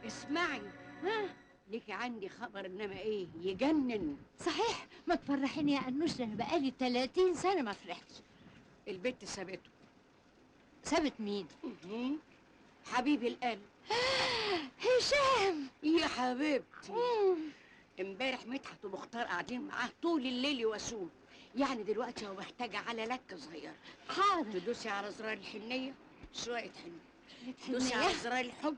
اسمعي، ليكي عندي خبر انما ايه يجنن. صحيح؟ ما تفرحيني يا انوش، انا بقالي 30 سنه ما فرحتش. البت سابته. سابت مين؟ حبيبي القلب. هشام يا حبيبتي. امبارح مدحت ومختار قاعدين معاه طول الليل يواسوه. يعني دلوقتي هو محتاجه على لكه صغيره. حاضر. تدوسي على زرار الحنيه شويه حنيه، تدوسي حنية؟ على زرار الحب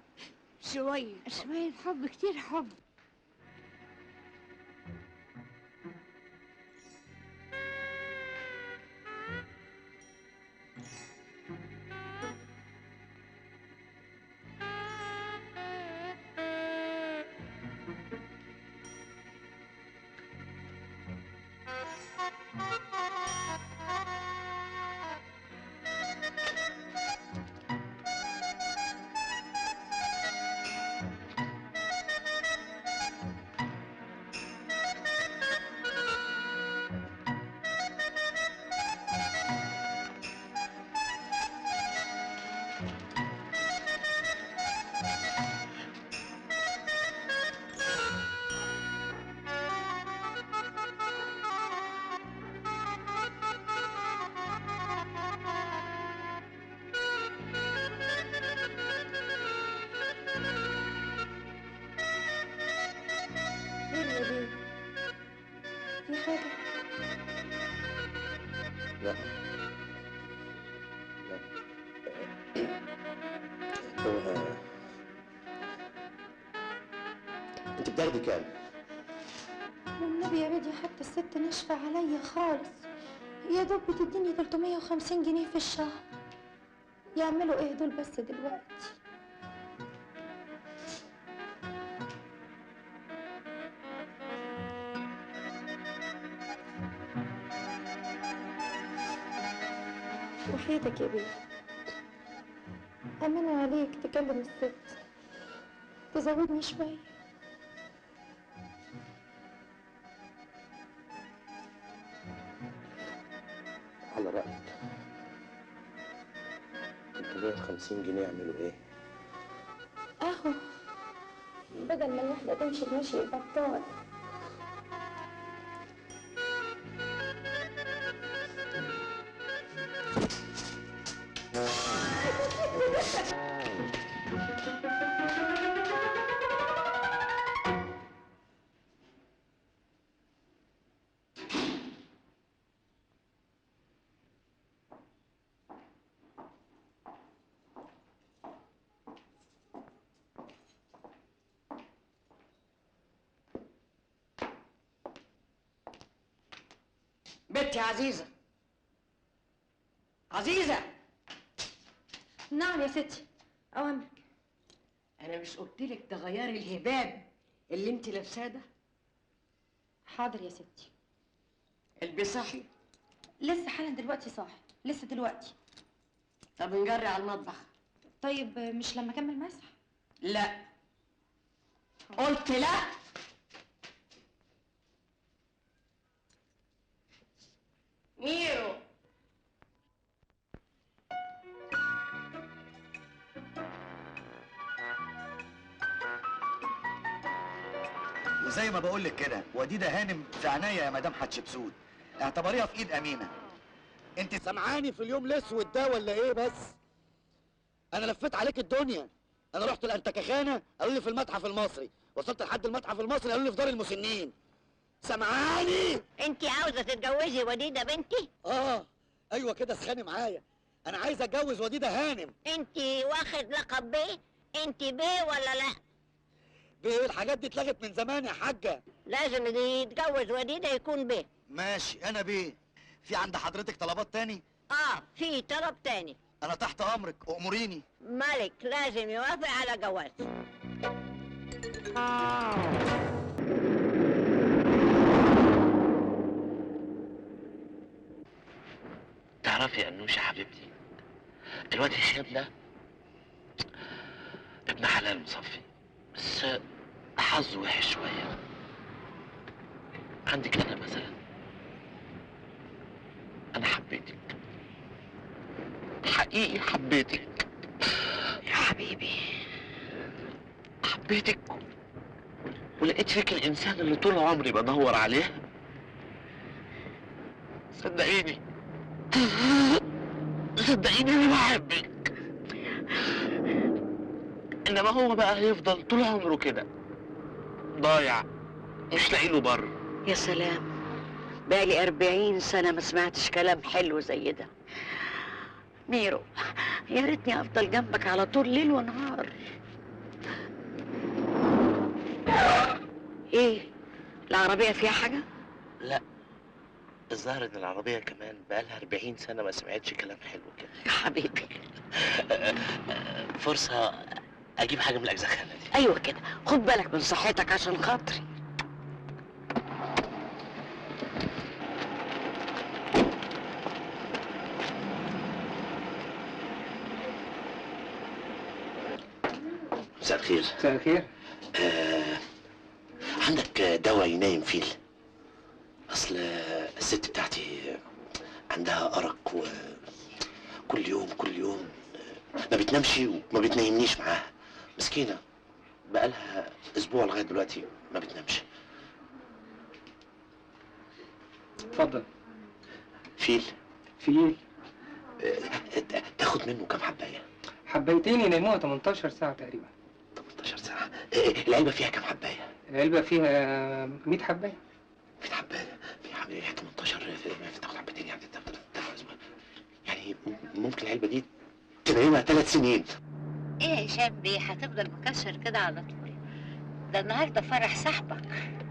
شويه حب، كتير حب. لا هو انت بتاخدي كام؟ والنبي يا بدي حتى الست ناشفة عليا خالص، يا دوب بتديني 350 جنيه في الشهر. يعملوا ايه دول بس دلوقتي؟ وحيدك يا بيه، أمانة عليك تكلم الست تزودني شوية. على رأيك 350 جنيه يعملوا ايه؟ اهو بدل ما الواحدة تمشي المشي البطال. بنتي عزيزه، عزيزه. نعم يا ستي، أوامرك. انا مش قلتلك تغيري الهباب اللي انت لابساه ده؟ حاضر يا ستي. البسي. لسه حالا دلوقتي صاحي، لسه دلوقتي. طب نجري على المطبخ. طيب مش لما اكمل مسح؟ لا، قلت لا. ميرو. وزي ما بقول لك كده، وديده هانم في عناية يا مدام حتشبسوت، اعتبريها في ايد امينه. انت سامعاني في اليوم الاسود ده ولا ايه؟ بس انا لفيت عليك الدنيا. انا رحت الانتكخانه قالوا لي في المتحف المصري، وصلت لحد المتحف المصري قالوا لي في دار المسنين. سامعاني؟ انت عاوزه تتجوزي وديده بنتي؟ ايوه كده، اسخني معايا. انا عايز اتجوز وديده هانم. انت واخد لقب بيه؟ انت بيه ولا لا؟ بيه؟ الحاجات دي اتلغت من زمان يا حاجه. لازم اللي يتجوز وديده يكون بيه. ماشي، انا بيه. في عند حضرتك طلبات تاني؟ في طلب تاني. انا تحت امرك، اموريني. ملك لازم يوافق على جواز. تعرفي يا انوشه حبيبتي، الواد هشام ده ابن حلال مصفي، بس حظه وحش شويه. عندك انا مثلا، انا حبيتك حقيقي، حبيتك يا حبيبي. حبيتك ولقيت فيك الانسان اللي طول عمري بدور عليه. صدقيني انا بحبك. انما هو بقى هيفضل طول عمره كده ضايع مش لاقي له بر. يا سلام، بقالي 40 سنة ما سمعتش كلام حلو زي ده. ميرو، يا ريتني افضل جنبك على طول ليل ونهار. ايه العربية فيها حاجة؟ لا، الظاهر ان العربية كمان بقالها 40 سنة ما سمعتش كلام حلو كده. يا حبيبي. فرصة اجيب حاجة من الاجزخانة دي. ايوه كده، خد بالك من صحتك عشان خاطري. مساء الخير. مساء الخير. عندك دواء ينايم فيل؟ اصل الست بتاعتي عندها ارق وكل يوم ما بتنامش وما بتنيمنيش معاها. مسكينة بقالها اسبوع لغاية دلوقتي ما بتنامش. اتفضل. فيل فيل. تاخد منه كام حباية؟ حبايتين يناموها 18 ساعة تقريبا. 18 ساعة. العلبة فيها كام حباية؟ العلبة فيها 100 حباية. 100 حباية في حباية 18 تاخد حبتين يعني يعني ممكن العلبة دي تنامها 3 سنين. ايه يا هشام بيه، هتفضل مكشر كده على طول؟ ده النهارده فرح صاحبك.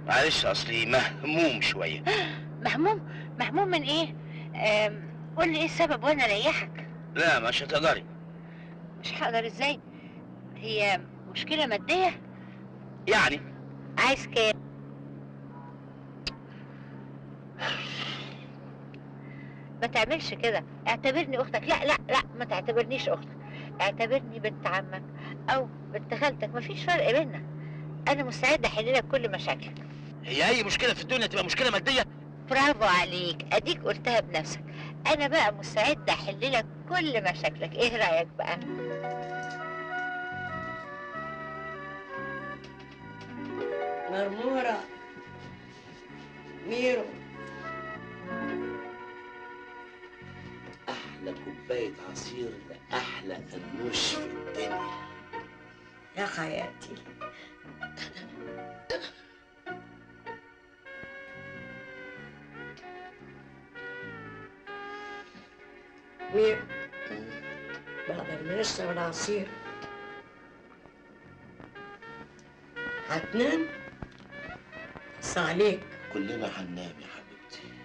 معلش اصلي مهموم شوية. مهموم من ايه؟ قول لي ايه السبب وانا اريحك. لا مش هتقدري. مش هقدر ازاي؟ هي مشكلة مادية؟ يعني عايز كام؟ ما تعملش كده، اعتبرني اختك. لا لا لا، ما تعتبرنيش اختك، اعتبرني بنت عمك او بنت خالتك، مفيش فرق بينا. انا مستعده احل لك كل مشاكلك. هي اي مشكلة في الدنيا تبقى مشكلة مادية؟ برافو عليك، اديك قلتها بنفسك. انا بقى مستعده احل لك كل مشاكلك. ايه رايك بقى؟ مرمورة، ميرو، احلى كوباية عصير لاحلى انوش في الدنيا. يا حياتي. ميرو، بعد ما نشرب العصير هتنام؟ بس عليك. كلنا هننام يا حبيبتي.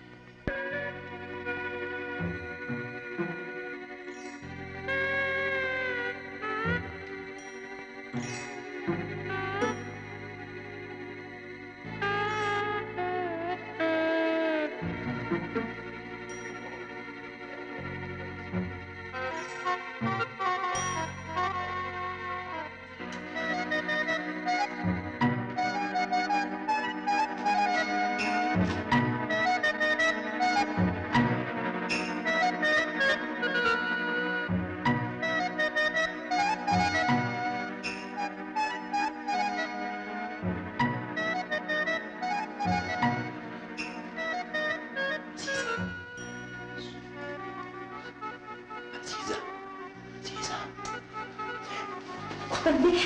اختك بيه؟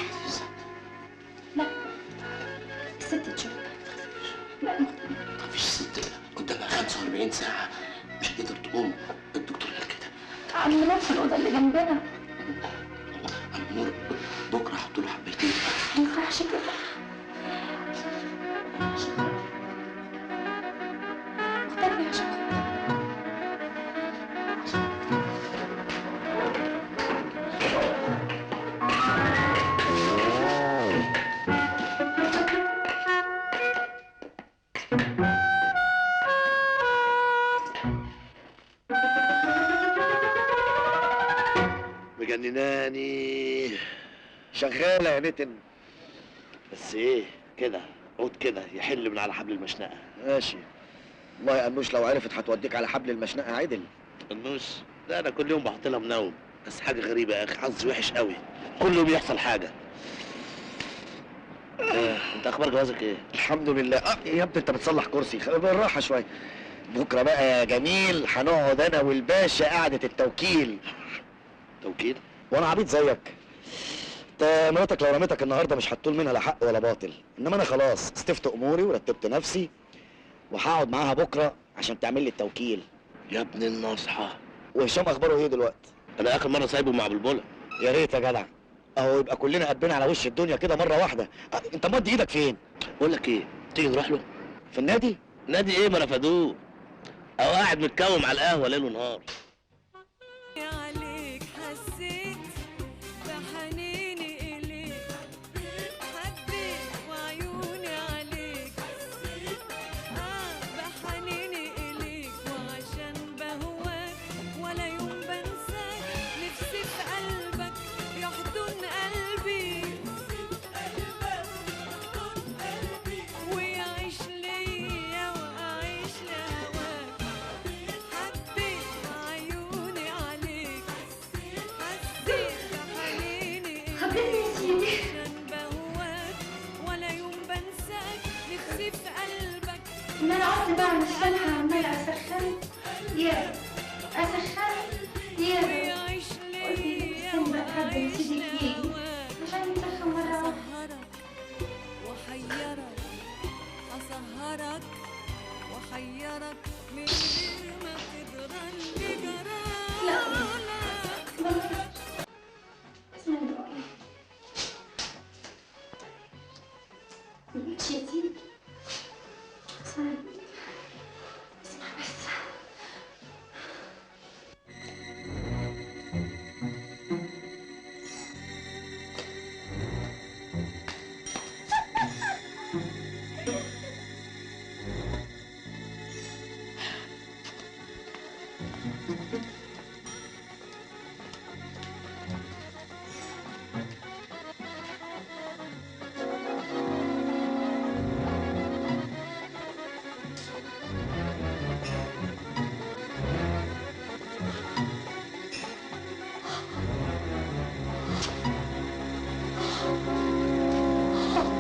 لا، الست تشوف. لا مفيش ست قدامها 45 ساعة مش قادر تقوم. الدكتور قال كده. عم نور في الأوضة اللي جنبنا. عم نور بكرة حطوا له حبيتين. ما ينفعش كده. اختك بيه عشان مجنناني. شغالة يا نتن. بس ايه كده عود كده يحل من على حبل المشنقة. ماشي. والله يا انوش لو عرفت هتوديك على حبل المشنقة عدل. النوش ده انا كل يوم بحط لها منوم، بس حاجة غريبة يا اخي، حظي وحش قوي، كل يوم يحصل حاجة. انت اخبار جوازك ايه؟ الحمد لله. يا ابني انت بتصلح كرسي، بالراحه شويه. بكره بقى يا جميل هنقعد انا والباشا قعده التوكيل. توكيل؟ وانا عبيط زيك؟ انت مراتك لو رميتك النهارده مش هتطول منها لا حق ولا باطل، انما انا خلاص استفت اموري ورتبت نفسي، وهقعد معاها بكره عشان تعمل لي التوكيل. يا ابن النصحة. وهشام اخباره ايه دلوقتي؟ انا اخر مرة سايبه مع بلبلة. يا ريت يا جدع، اهو يبقى كلنا قلبنا على وش الدنيا كده مره واحده. انت مودي ايدك فين؟ بقول لك ايه، تيجي نروح له؟ في النادي؟ نادي ايه، ما رفضوه. اهو قاعد متكوم على القهوة ليل ونهار. عليك حسيت بحنيني إليك، حبيت وعيوني عليك، بحنيني إليك وعشان بهواك ولا يوم بنساك، نفسي في قلبك يحضن قلبي ويعيش ليا وأعيش لهواك، حبيت عيوني عليك، حسيت بحنيني إليك عشان بهواك ولا يوم بنساك، نفسي في قلبك ما انا قعدت بعمل الشمعة عمالة اسخن يا يا ويعيش ليا وأعيش لهواك، عشان نسخن مرة واحدة. أسهرك وأحيرك، أسهرك وأحيرك من غير ما تجرى اللي جرالك. اسمع دقايق ماشي يا سيدي. اسمع بس.